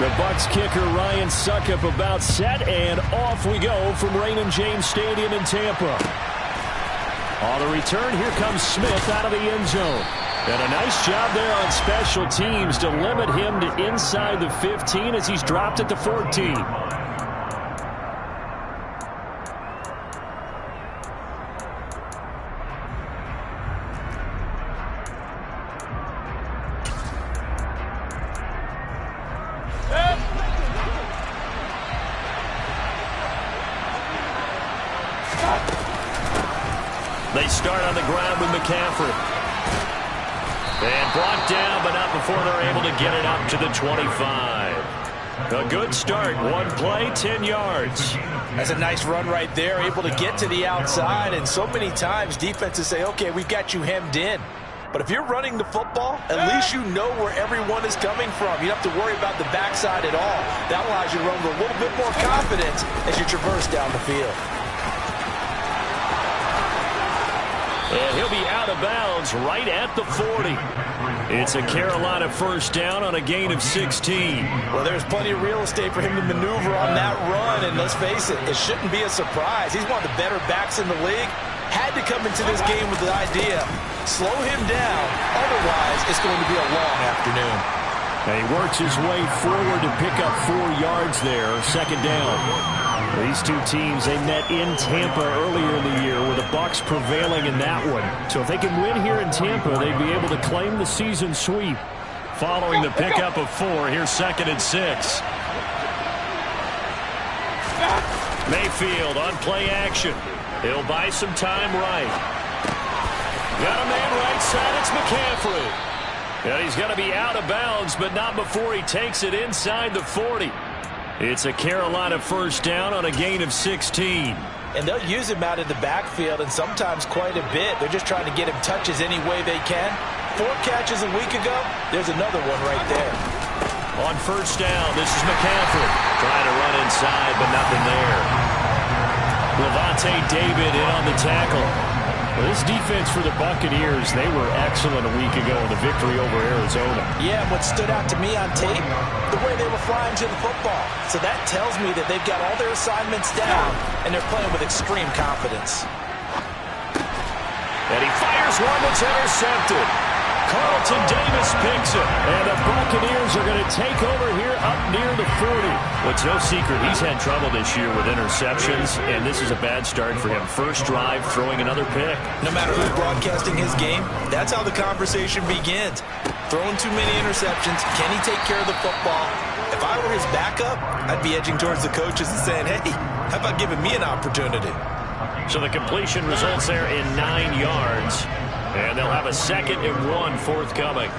The Bucs kicker Ryan Succop about set, and off we go from Raymond James Stadium in Tampa. On the return, here comes Smith out of the end zone. And a nice job there on special teams to limit him to inside the 15 as he's dropped at the 14. They start on the ground with McCaffrey. And brought down, but not before they're able to get it up to the 25. A good start. One play, 10 yards. That's a nice run right there, able to get to the outside. And so many times defenses say, okay, we've got you hemmed in. But if you're running the football, at least you know where everyone is coming from. You don't have to worry about the backside at all. That allows you to run with a little bit more confidence as you traverse down the field. And he'll be out of bounds right at the 40. It's a Carolina first down on a gain of 16. Well, there's plenty of real estate for him to maneuver on that run. And let's face it, it shouldn't be a surprise. He's one of the better backs in the league. Had to come into this game with the idea, slow him down. Otherwise, it's going to be a long afternoon. And he works his way forward to pick up 4 yards there. Second down. These two teams, they met in Tampa earlier in the year with the Bucs prevailing in that one. So if they can win here in Tampa, they'd be able to claim the season sweep. Following the pickup of 4, here's 2nd and 6. Mayfield on play action. He'll buy some time right. Got a man right side, it's McCaffrey. And he's going to be out of bounds, but not before he takes it inside the 40. It's a Carolina first down on a gain of 16. And they'll use him out in the backfield, and sometimes quite a bit. They're just trying to get him touches any way they can. 4 catches a week ago, there's another one right there. On first down, this is McCaffrey. Trying to run inside, but nothing there. Levante David in on the tackle. Well, this defense for the Buccaneers, they were excellent a week ago in the victory over Arizona. Yeah, what stood out to me on tape, the way they were flying to the football. So that tells me that they've got all their assignments down, and they're playing with extreme confidence. And he fires one that's intercepted. Carlton Davis picks it, and the Buccaneers are going to take over here up near the 40. Well, it's no secret he's had trouble this year with interceptions, and this is a bad start for him. First drive, throwing another pick. No matter who's broadcasting his game, that's how the conversation begins. Throwing too many interceptions, can he take care of the football? If I were his backup, I'd be edging towards the coaches and saying, hey, how about giving me an opportunity? So the completion results there in 9 yards. And they'll have a 2nd and 1 forthcoming.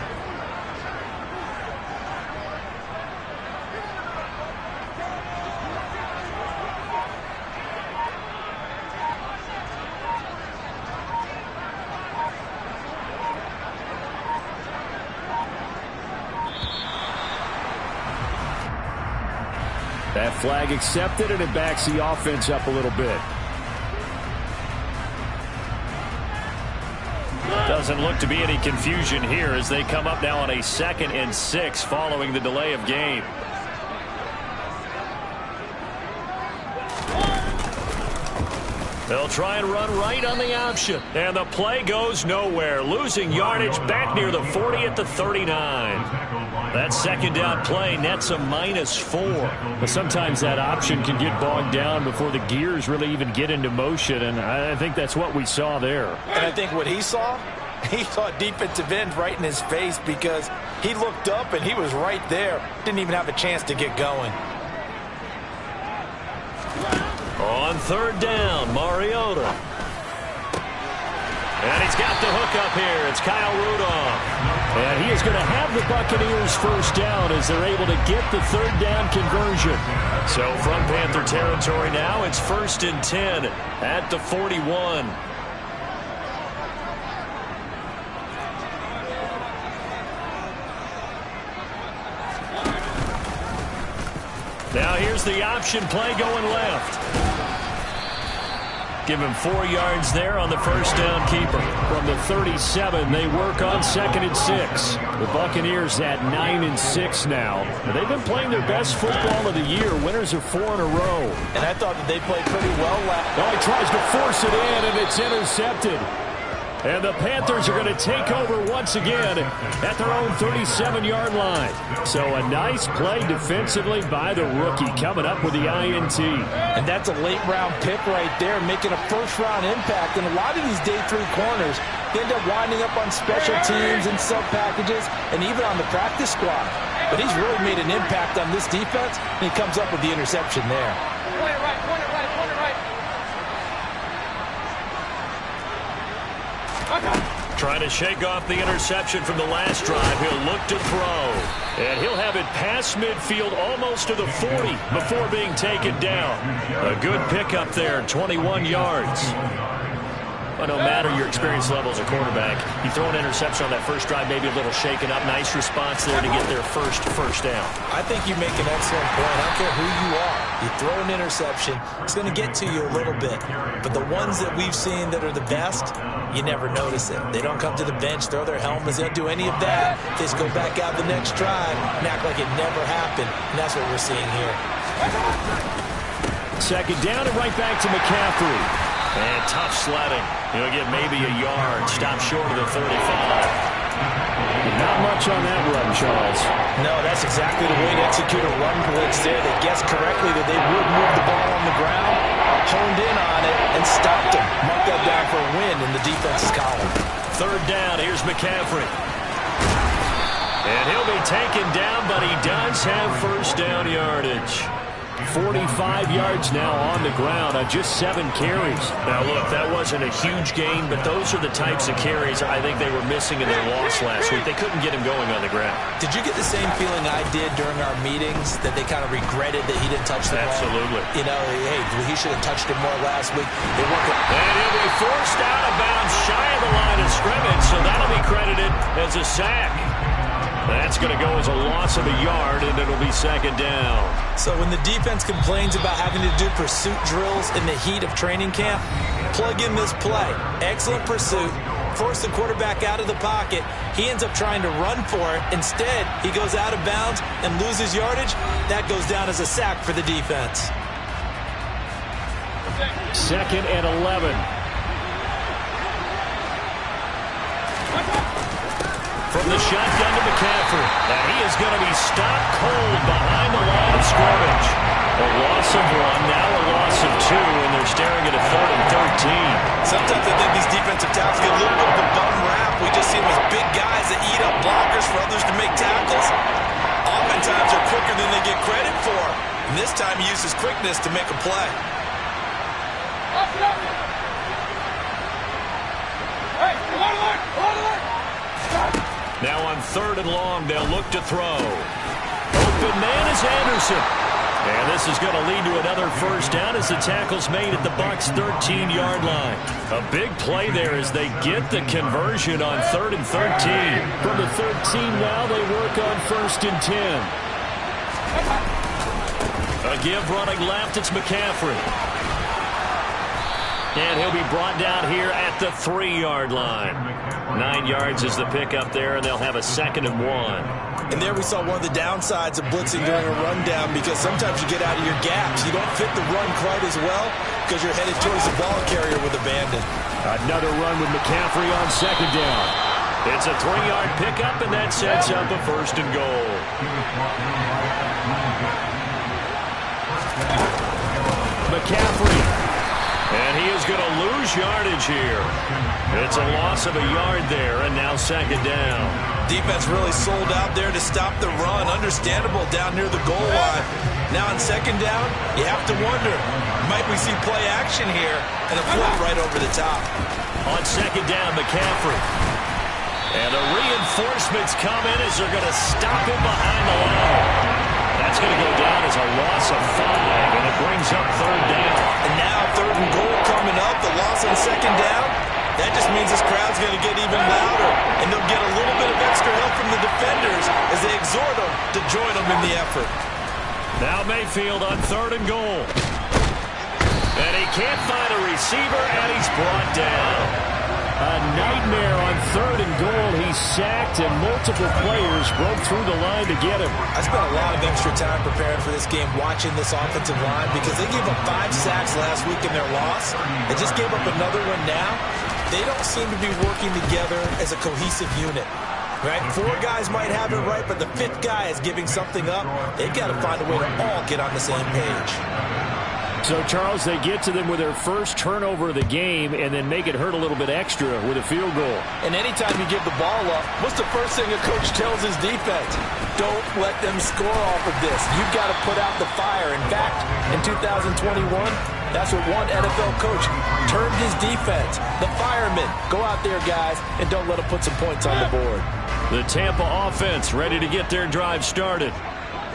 That flag accepted, and it backs the offense up a little bit. Doesn't look to be any confusion here as they come up now on a 2nd and 6 following the delay of game. They'll try and run right on the option. And the play goes nowhere. Losing yardage back near the 40 at the 39. That second down play nets a -4. But sometimes that option can get bogged down before the gears really even get into motion. And I think that's what we saw there. And I think what he saw defensive end right in his face because he looked up and he was right there. Didn't even have a chance to get going. On 3rd down, Mariota. And he's got the hook up here. It's Kyle Rudolph. And he is going to have the Buccaneers first down as they're able to get the 3rd down conversion. So from Panther territory now, it's 1st and 10 at the 41. Now here's the option play going left. Give him 4 yards there on the first down keeper. From the 37, they work on 2nd and 6. The Buccaneers at 9-6 now. They've been playing their best football of the year. Winners of 4 in a row. And I thought that they played pretty well last. Oh, he tries to force it in, and it's intercepted. And the Panthers are going to take over once again at their own 37-yard line. So a nice play defensively by the rookie coming up with the INT. And that's a late-round pick right there, making a first-round impact. And a lot of these day 3 corners end up winding up on special teams and sub-packages and even on the practice squad. But he's really made an impact on this defense, and he comes up with the interception there. Point it right, point it right, point it right. Trying to shake off the interception from the last drive. He'll look to throw. And he'll have it past midfield almost to the 40 before being taken down. A good pickup there, 21 yards. Well, no matter your experience level as a quarterback, you throw an interception on that first drive, maybe a little shaken up. Nice response there to get their first down. I think you make an excellent point. I don't care who you are. You throw an interception, it's going to get to you a little bit. But the ones that we've seen that are the best, you never notice it. They don't come to the bench, throw their helmets. They don't do any of that. They just go back out the next drive and act like it never happened. And that's what we're seeing here. 2nd down and right back to McCaffrey. And tough sledding. He'll get maybe a yard. Stop short of the 35. Not much on that run, Charles. No, that's exactly the way to execute a run blitz there. They guessed correctly that they would move the ball on the ground, honed in on it, and stopped him. Mark that down for a win in the defense's column. 3rd down. Here's McCaffrey. And he'll be taken down, but he does have first down yardage. 45 yards now on the ground on just 7 carries. Now, look, that wasn't a huge gain, but those are the types of carries I think they were missing in their loss last week. They couldn't get him going on the ground. Did you get the same feeling I did during our meetings, that they kind of regretted that he didn't touch the ball? Absolutely. You know, hey, he should have touched it more last week. They weren't. And he'll be forced out of bounds shy of the line of scrimmage, so that'll be credited as a sack. That's going to go as a loss of a yard, and it'll be 2nd down. So when the defense complains about having to do pursuit drills in the heat of training camp, plug in this play. Excellent pursuit. Force the quarterback out of the pocket. He ends up trying to run for it. Instead, he goes out of bounds and loses yardage. That goes down as a sack for the defense. 2nd and 11. From the shotgun to McCaffrey. Now he is going to be stopped cold behind the line of scrimmage. A loss of 1, now a loss of 2, and they're staring at a 3rd and 13. Sometimes I think these defensive tackles get a little bit of a bum rap. We just see them as big guys that eat up blockers for others to make tackles. Oftentimes they're quicker than they get credit for. And this time he used his quickness to make a play. Now on 3rd and long, they'll look to throw. Open man is Anderson. And this is going to lead to another first down as the tackle's made at the Bucs' 13-yard line. A big play there as they get the conversion on 3rd and 13. From the 13 now, they work on 1st and 10. A give running left, it's McCaffrey. And he'll be brought down here at the 3-yard line. 9 yards is the pickup there, and they'll have a 2nd and 1. And there we saw one of the downsides of blitzing during a rundown, because sometimes you get out of your gaps. You don't fit the run quite as well because you're headed towards the ball carrier with abandon. Another run with McCaffrey on 2nd down. It's a 3-yard pickup, and that sets up a 1st and goal. McCaffrey. And he is going to lose yardage here. It's a loss of a yard there, and now 2nd down. Defense really sold out there to stop the run. Understandable down near the goal line. Now on 2nd down, you have to wonder, might we see play action here and a flip right over the top? On 2nd down, McCaffrey. And the reinforcements come in as they're going to stop him behind the line. That's going to go down as a loss of 5, and it brings up 3rd down. And now 3rd and goal coming up, the loss on 2nd down. That just means this crowd's going to get even louder, and they'll get a little bit of extra help from the defenders as they exhort them to join them in the effort. Now Mayfield on 3rd and goal. And he can't find a receiver, and he's brought down. A nightmare on 3rd and goal. He's sacked, and multiple players broke through the line to get him. I spent a lot of extra time preparing for this game watching this offensive line because they gave up 5 sacks last week in their loss and just gave up another one now. They don't seem to be working together as a cohesive unit. Right? 4 guys might have it right, but the 5th guy is giving something up. They've got to find a way to all get on the same page. So, Charles, they get to them with their first turnover of the game and then make it hurt a little bit extra with a field goal. And anytime you give the ball up, what's the first thing a coach tells his defense? Don't let them score off of this. You've got to put out the fire. In fact, in 2021, that's what one NFL coach termed his defense. The firemen. Go out there, guys, and don't let them put some points on the board. The Tampa offense ready to get their drive started.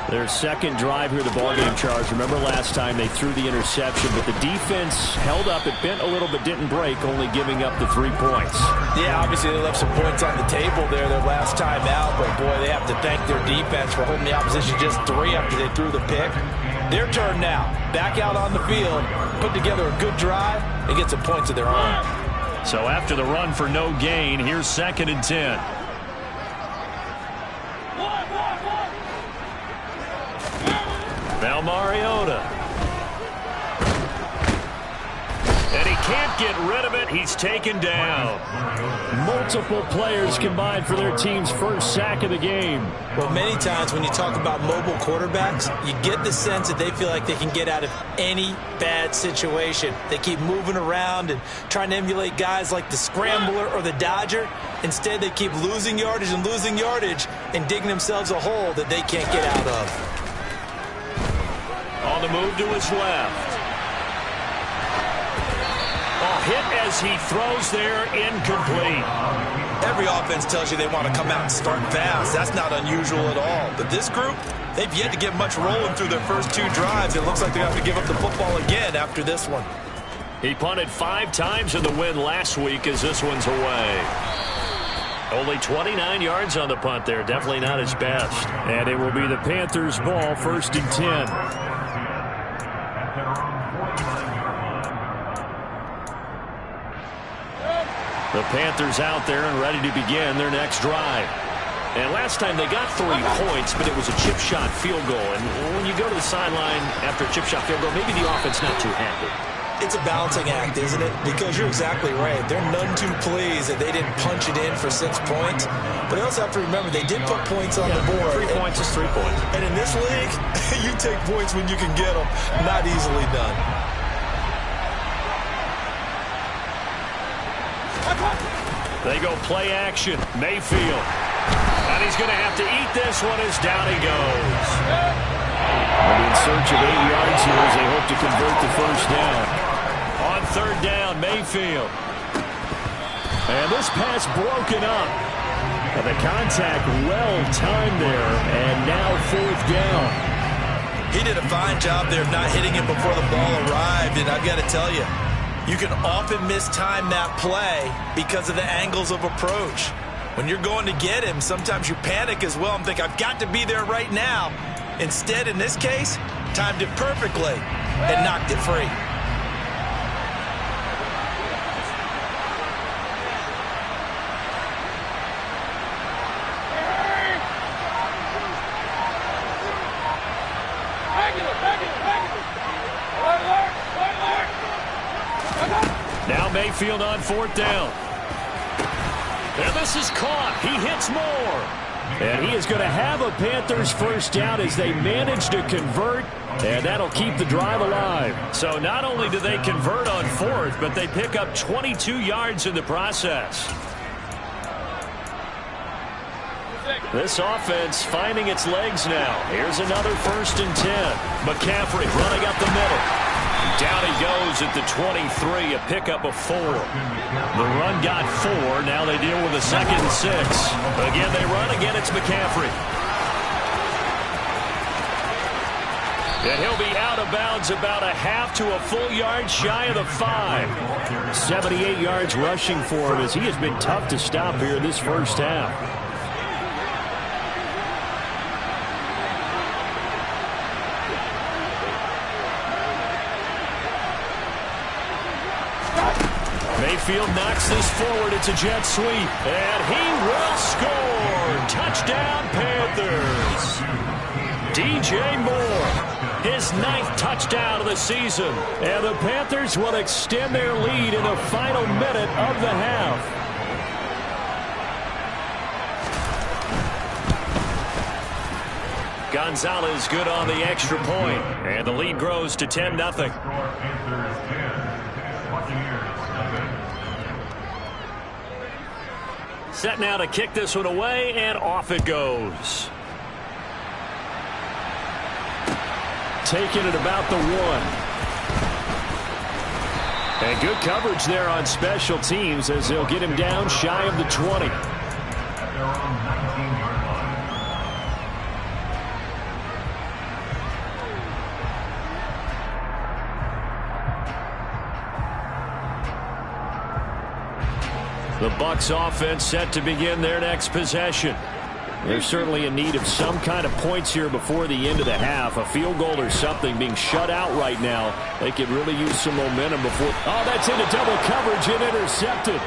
Their second drive here, the ballgame, Charles. Remember last time they threw the interception, but the defense held up. It bent a little but didn't break, only giving up the 3 points. Yeah, obviously they left some points on the table there their last time out, but boy, they have to thank their defense for holding the opposition just 3 after they threw the pick. Their turn now. Back out on the field, put together a good drive, and get some points of their own. So after the run for no gain, here's 2nd and 10. Now Mariota. And he can't get rid of it. He's taken down. Multiple players combined for their team's first sack of the game. Well, many times when you talk about mobile quarterbacks, you get the sense that they feel like they can get out of any bad situation. They keep moving around and trying to emulate guys like the Scrambler or the Dodger. Instead, they keep losing yardage and digging themselves a hole that they can't get out of. On the move to his left. Hit as he throws there, incomplete. Every offense tells you they want to come out and start fast. That's not unusual at all. But this group, they've yet to get much rolling through their first 2 drives. It looks like they're going to have to give up the football again after this one. He punted 5 times in the win last week as this one's away. Only 29 yards on the punt there. Definitely not his best. And it will be the Panthers' ball, 1st and 10. The Panthers out there and ready to begin their next drive. And last time they got 3 points, but it was a chip shot field goal. And when you go to the sideline after a chip shot field goal, maybe the offense not too happy. It's a balancing act, isn't it? Because you're exactly right. They're none too pleased that they didn't punch it in for 6 points. But I also have to remember they did put points on the board. 3 points is 3 points. And in this league, you take points when you can get them. Not easily done. They go play action. Mayfield. And he's going to have to eat this one as down he goes. And in search of 8 yards here as they hope to convert the first down. On 3rd down, Mayfield. And this pass broken up. And the contact well timed there. And now 4th down. He did a fine job there of not hitting him before the ball arrived. And I've got to tell you, you can often mistime that play because of the angles of approach. When you're going to get him, sometimes you panic as well and think, I've got to be there right now. Instead, in this case, timed it perfectly and knocked it free. Now Mayfield on 4th down. And this is caught. He hits more. And he is going to have a Panthers first down as they manage to convert. And that'll keep the drive alive. So not only do they convert on 4th, but they pick up 22 yards in the process. This offense finding its legs now. Here's another 1st and 10. McCaffrey running up the middle. Down he goes at the 23, a pickup of 4. The run got 4. Now they deal with a 2nd and 6. Again, they run. Again, it's McCaffrey. And he'll be out of bounds about a half to a full yard shy of the 5. 78 yards rushing for him as he has been tough to stop here in this first half. Mayfield knocks this forward. It's a jet sweep. And he will score. Touchdown, Panthers. DJ Moore, his 9th touchdown of the season. And the Panthers will extend their lead in the final minute of the half. Gonzalez good on the extra point, and the lead grows to 10-0. Set now to kick this one away, and off it goes. Taking it about the 1. And good coverage there on special teams as they'll get him down shy of the 20. The Bucs offense set to begin their next possession. They're certainly in need of some kind of points here before the end of the half. A field goal or something, being shut out right now. They could really use some momentum before. Oh, that's into double coverage and intercepted.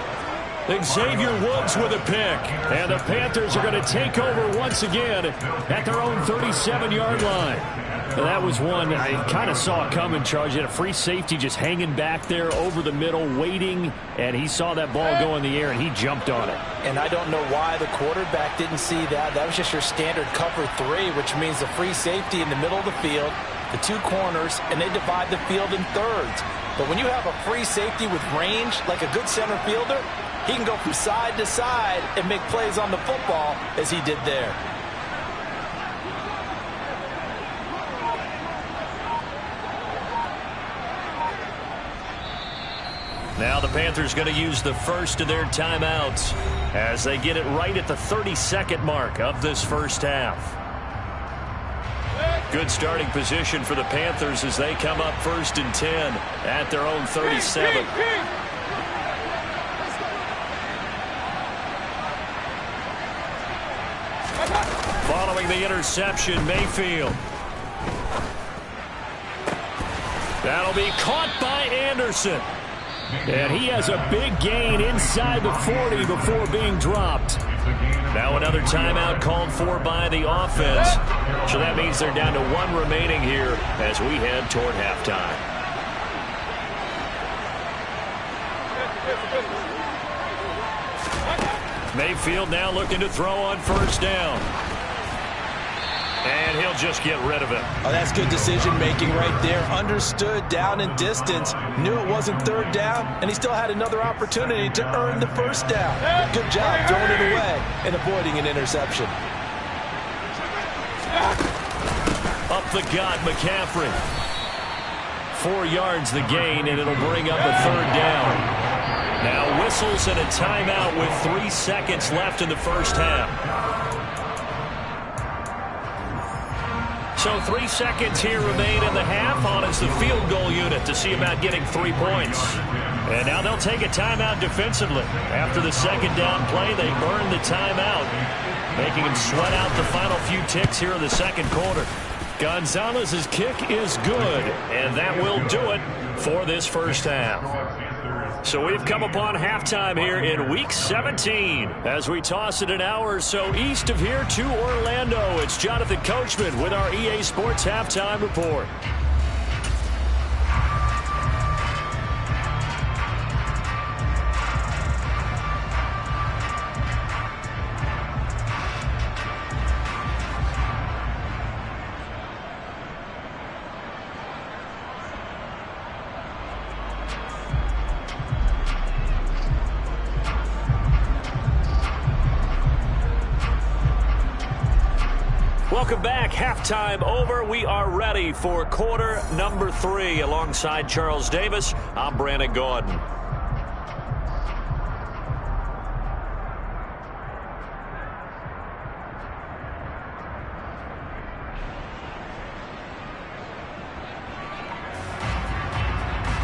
Xavier Woods with a pick. And the Panthers are going to take over once again at their own 37-yard line. And that was one I kind of saw coming, Charge. He had a free safety just hanging back there over the middle, waiting, and he saw that ball go in the air, and he jumped on it. And I don't know why the quarterback didn't see that. That was just your standard cover 3, which means the free safety in the middle of the field, the 2 corners, and they divide the field in thirds. But when you have a free safety with range, like a good center fielder, he can go from side to side and make plays on the football as he did there. Now the Panthers going to use the first of their timeouts as they get it right at the 32nd mark of this first half. Good starting position for the Panthers as they come up 1st and 10 at their own 37. Following the interception, Mayfield. That'll be caught by Anderson. And he has a big gain inside the 40 before being dropped. Now another timeout called for by the offense. So that means they're down to 1 remaining here as we head toward halftime. Mayfield now looking to throw on 1st down. And he'll just get rid of it. Oh, that's good decision-making right there. Understood down and distance. Knew it wasn't 3rd down, and he still had another opportunity to earn the 1st down. Good job throwing it away and avoiding an interception. Up the gut, McCaffrey. 4 yards the gain, and it'll bring up a 3rd down. Now whistles and a timeout with 3 seconds left in the first half. So 3 seconds here remain in the half. On is the field goal unit to see about getting 3 points. And now they'll take a timeout defensively. After the 2nd down play, they burn the timeout, making them sweat out the final few ticks here in the 2nd quarter. Gonzalez's kick is good, and that will do it for this first half. So we've come upon halftime here in Week 17 as we toss it an hour or so east of here to Orlando. It's Jonathan Coachman with our EA Sports Halftime Report. Welcome back. Halftime over. We are ready for quarter number 3. Alongside Charles Davis, I'm Brandon Gordon.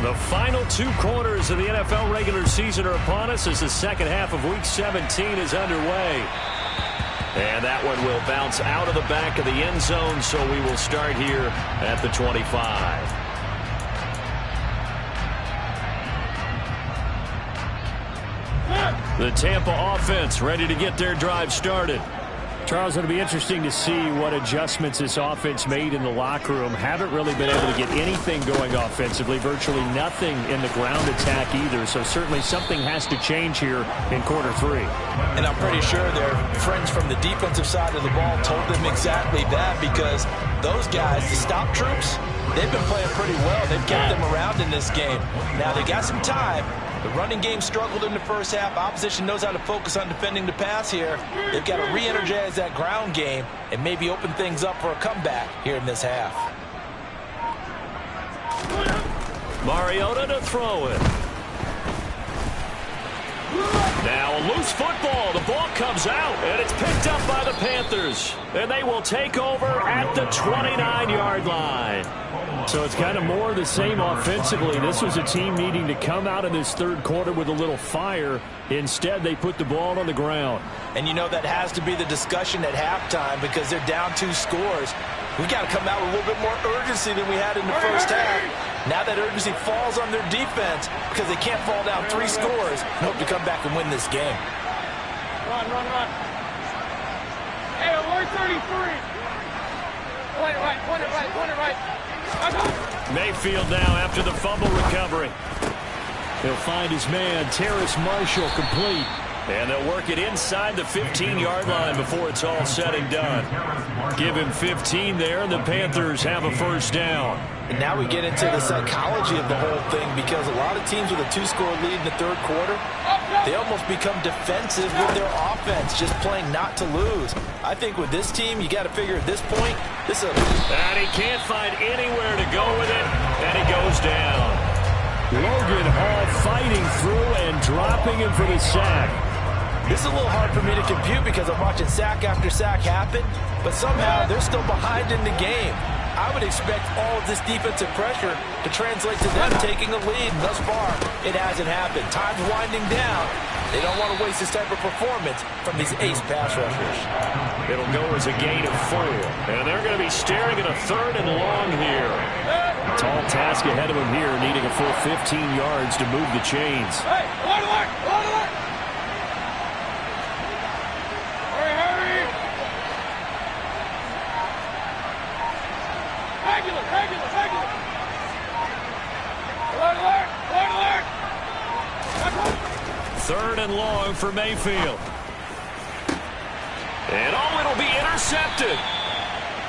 The final 2 quarters of the NFL regular season are upon us as the second half of Week 17 is underway. And that one will bounce out of the back of the end zone, so we will start here at the 25. 1 The Tampa offense ready to get their drive started. Charles, it'll be interesting to see what adjustments this offense made in the locker room. Haven't really been able to get anything going offensively, virtually nothing in the ground attack either. So certainly something has to change here in quarter 3. And I'm pretty sure their friends from the defensive side of the ball told them exactly that, because those guys, the stop troops, they've been playing pretty well. They've kept them around in this game. Now they got some time. The running game struggled in the first half. Opposition knows how to focus on defending the pass here. They've got to re-energize that ground game and maybe open things up for a comeback here in this half. Mariota to throw it. Now a loose football. The ball comes out, and it's picked up by the Panthers. And they will take over at the 29-yard line. So it's kind of more of the same offensively. This was a team needing to come out in this third quarter with a little fire. Instead, they put the ball on the ground. And you know that has to be the discussion at halftime, because they're down 2 scores. We got to come out with a little bit more urgency than we had in the first half. Now that urgency falls on their defense because they can't fall down 3 scores and hope to come back and win this game. Run, run, run. Hey, we're 33. Point it right, point it right, point it right. Mayfield now after the fumble recovery. He'll find his man, Terrace Marshall, complete. And they'll work it inside the 15-yard line before it's all said and done. Give him 15 there, and the Panthers have a first down. And now we get into the psychology of the whole thing, because a lot of teams with a 2-score lead in the third quarter, they almost become defensive with their offense, just playing not to lose. I think with this team, you got to figure at this point, this is And he can't find anywhere to go with it, and he goes down. Logan Hall fighting through and dropping him for the sack. This is a little hard for me to compute, because I'm watching sack after sack happen, but somehow they're still behind in the game. I would expect all of this defensive pressure to translate to them taking a lead. And thus far, it hasn't happened. Time's winding down. They don't want to waste this type of performance from these ace pass rushers. It'll go as a gain of 4. And they're going to be staring at a 3rd and long here. Tall task ahead of them here, needing a full 15 yards to move the chains. Hey, hold alert, hold alert. Hurry, hurry. Regular, regular, regular. Alert, alert, alert, alert. 3rd and long for Mayfield. And it'll be intercepted.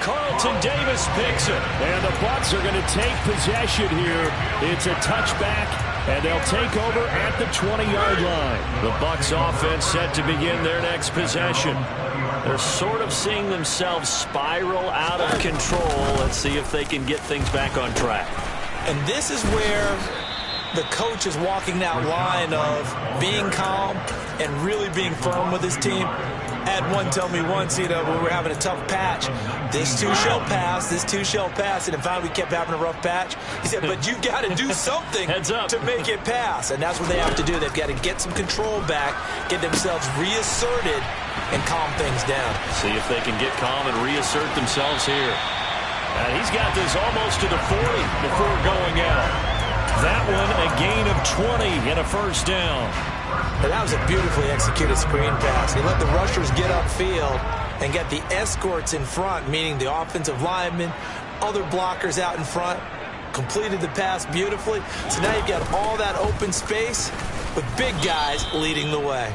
Carlton Davis picks it. And the Bucs are going to take possession here. It's a touchback, and they'll take over at the 20-yard line. The Bucs offense set to begin their next possession. They're sort of seeing themselves spiral out of control. Let's see if they can get things back on track. And this is where the coach is walking that line of being calm and really being firm with his team. Had one tell me once, when we were having a tough patch, this too shall pass, this too shall pass, and in fact we kept having a rough patch. He said, but you got to do something to make it pass, and that's what they have to do. They've got to get some control back, get themselves reasserted, and calm things down. See if they can get calm and reassert themselves here. And he's got this almost to the 40 before going out. That one a gain of 20 and a first down. And that was a beautifully executed screen pass. He let the rushers get upfield and get the escorts in front, meaning the offensive linemen, other blockers out in front, completed the pass beautifully. So now you've got all that open space with big guys leading the way.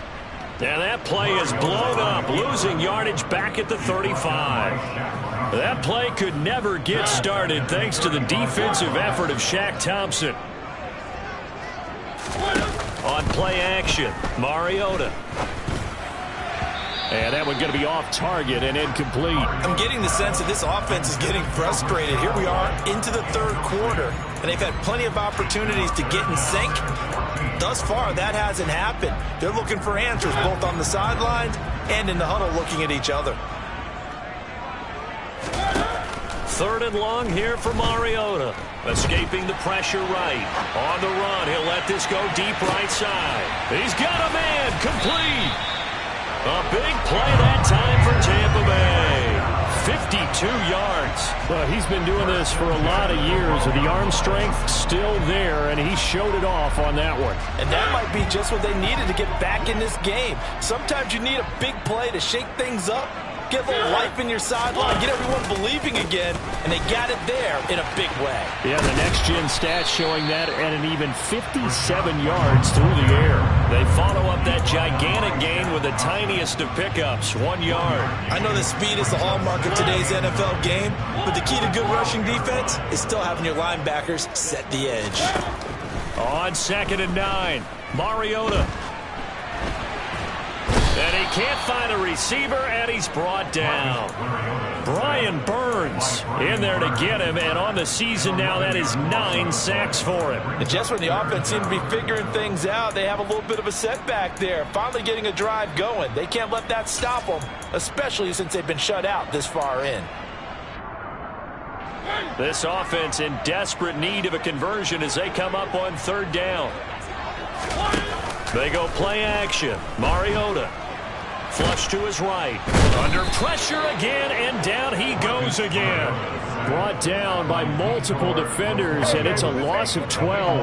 And that play is blown up, losing yardage back at the 35. That play could never get started thanks to the defensive effort of Shaq Thompson. On play action, Mariota. And that one going to be off target and incomplete. I'm getting the sense that this offense is getting frustrated. Here we are into the third quarter, and they've had plenty of opportunities to get in sync. Thus far, that hasn't happened. They're looking for answers both on the sidelines and in the huddle looking at each other. 3rd and long here for Mariota. Escaping the pressure right. On the run, he'll let this go deep right side. He's got a man, complete. A big play that time for Tampa Bay. yards. Well, he's been doing this for a lot of years, with the arm strength still there, and he showed it off on that one. And that might be just what they needed to get back in this game. Sometimes you need a big play to shake things up, get a little life in your sideline, get everyone believing again, and they got it there in a big way. Yeah, the next-gen stats showing that at an even 57 yards through the air. They follow up that gigantic gain with the tiniest of pickups, 1 yard. I know that speed is the hallmark of today's NFL game, but the key to good rushing defense is still having your linebackers set the edge. On 2nd and 9, Mariota. And he can't find a receiver, and he's brought down. Brian Burns in there to get him, and on the season now, that is 9 sacks for him. And just when the offense seemed to be figuring things out, they have a little bit of a setback there, finally getting a drive going. They can't let that stop them, especially since they've been shut out this far in. This offense in desperate need of a conversion as they come up on 3rd down. They go play action. Mariota. Flush to his right. Under pressure again, and down he goes again. Brought down by multiple defenders, and it's a loss of 12.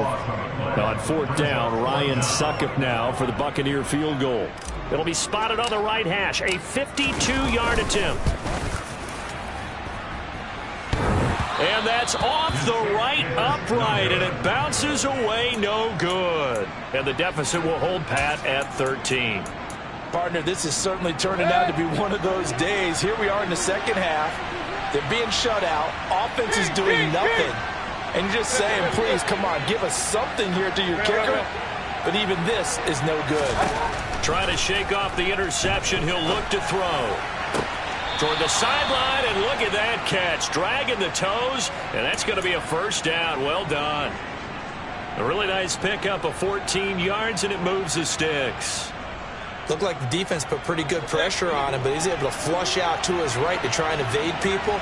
On 4th down, Ryan Succop now for the Buccaneer field goal. It'll be spotted on the right hash. A 52-yard attempt. And that's off the right upright, and it bounces away, no good. And the deficit will hold pat at 13. Partner, this is certainly turning out to be one of those days. Here we are in the second half. They're being shut out. Offense is doing nothing. And you're just saying, please, come on, give us something here to your kicker. But even this is no good. Trying to shake off the interception. He'll look to throw. Toward the sideline, and look at that catch. Dragging the toes, and that's going to be a 1st down. Well done. A really nice pickup of 14 yards, and it moves the sticks. Looked like the defense put pretty good pressure on him, but he's able to flush out to his right to try and evade people.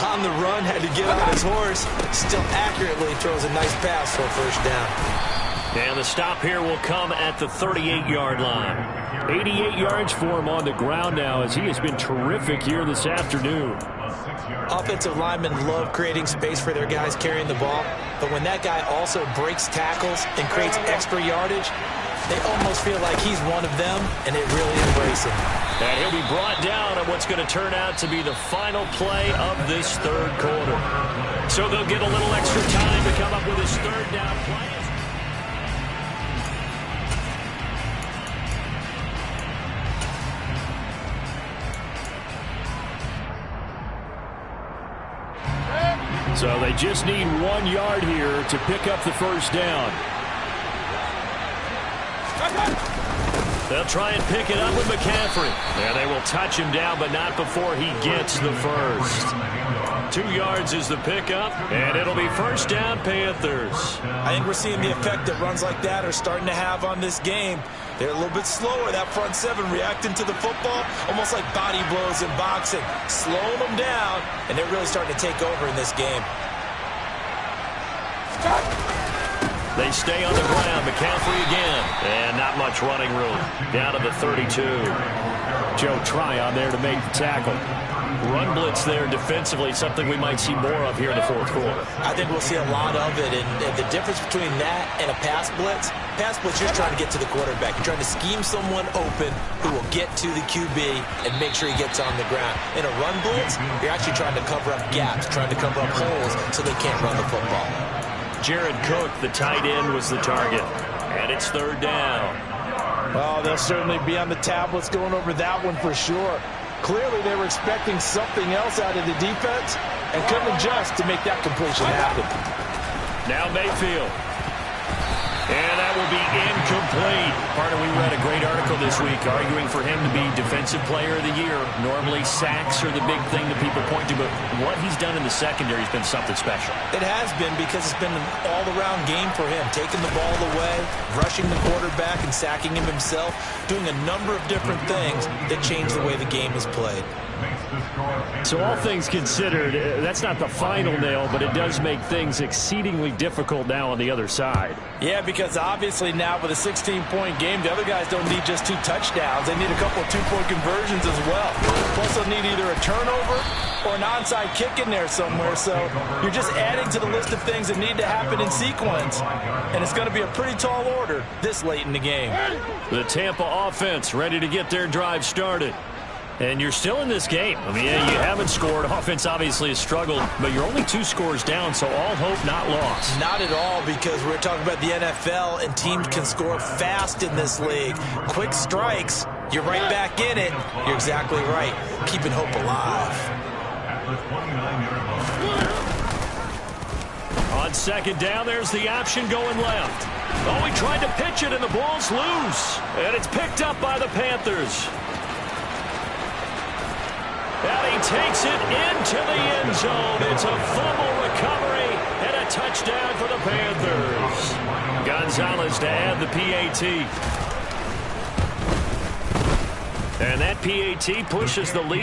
On the run, had to get on his horse. Still accurately throws a nice pass for a 1st down. And the stop here will come at the 38-yard line. 88 yards for him on the ground now, as he has been terrific here this afternoon. Offensive linemen love creating space for their guys carrying the ball, but when that guy also breaks tackles and creates extra yardage, they almost feel like he's one of them, and they really embrace him. And he'll be brought down on what's going to turn out to be the final play of this 3rd quarter. So they'll get a little extra time to come up with his 3rd down play. So they just need 1 yard here to pick up the 1st down. They'll try and pick it up with McCaffrey. And they will touch him down, but not before he gets the 1st. 2 yards is the pickup, and it'll be 1st down, Panthers. I think we're seeing the effect that runs like that are starting to have on this game. They're a little bit slower, that front 7 reacting to the football, almost like body blows in boxing, slowing them down, and they're really starting to take over in this game. They stay on the ground. McCaffrey again. And not much running room. Down to the 32. Joe Tryon there to make the tackle. Run blitz there defensively, something we might see more of here in the 4th quarter. I think we'll see a lot of it, and the difference between that and a pass blitz, you're trying to get to the quarterback. You're trying to scheme someone open who will get to the QB and make sure he gets on the ground. In a run blitz, you're actually trying to cover up gaps, trying to cover up holes so they can't run the football. Jared Cook, the tight end, was the target. And it's 3rd down. Well, they'll certainly be on the tablets going over that one for sure. Clearly, they were expecting something else out of the defense and couldn't adjust to make that completion happen. Now Mayfield. And that will be incomplete. Partner, we read a great article this week arguing for him to be Defensive Player of the Year. Normally, sacks are the big thing that people point to, but what he's done in the secondary has been something special. It has been, because it's been an all-around game for him, taking the ball away, rushing the quarterback and sacking him himself, doing a number of different things that change the way the game is played. So all things considered, that's not the final nail, but it does make things exceedingly difficult now on the other side. Yeah, because obviously now with a 16-point game, the other guys don't need just 2 touchdowns. They need a couple of 2-point conversions as well. Plus they'll need either a turnover or an onside kick in there somewhere. So you're just adding to the list of things that need to happen in sequence. And it's going to be a pretty tall order this late in the game. The Tampa offense ready to get their drive started. And you're still in this game. I mean, yeah, you haven't scored. Offense obviously has struggled, but you're only 2 scores down, so all hope not lost. Not at all, because we're talking about the NFL, and teams can score fast in this league. Quick strikes, you're right back in it. You're exactly right. Keeping hope alive. On second down, there's the option going left. Oh, he tried to pitch it, and the ball's loose. And it's picked up by the Panthers. And he takes it into the end zone. It's a fumble recovery and a touchdown for the Panthers. Gonzalez to add the PAT. And that PAT pushes the lead.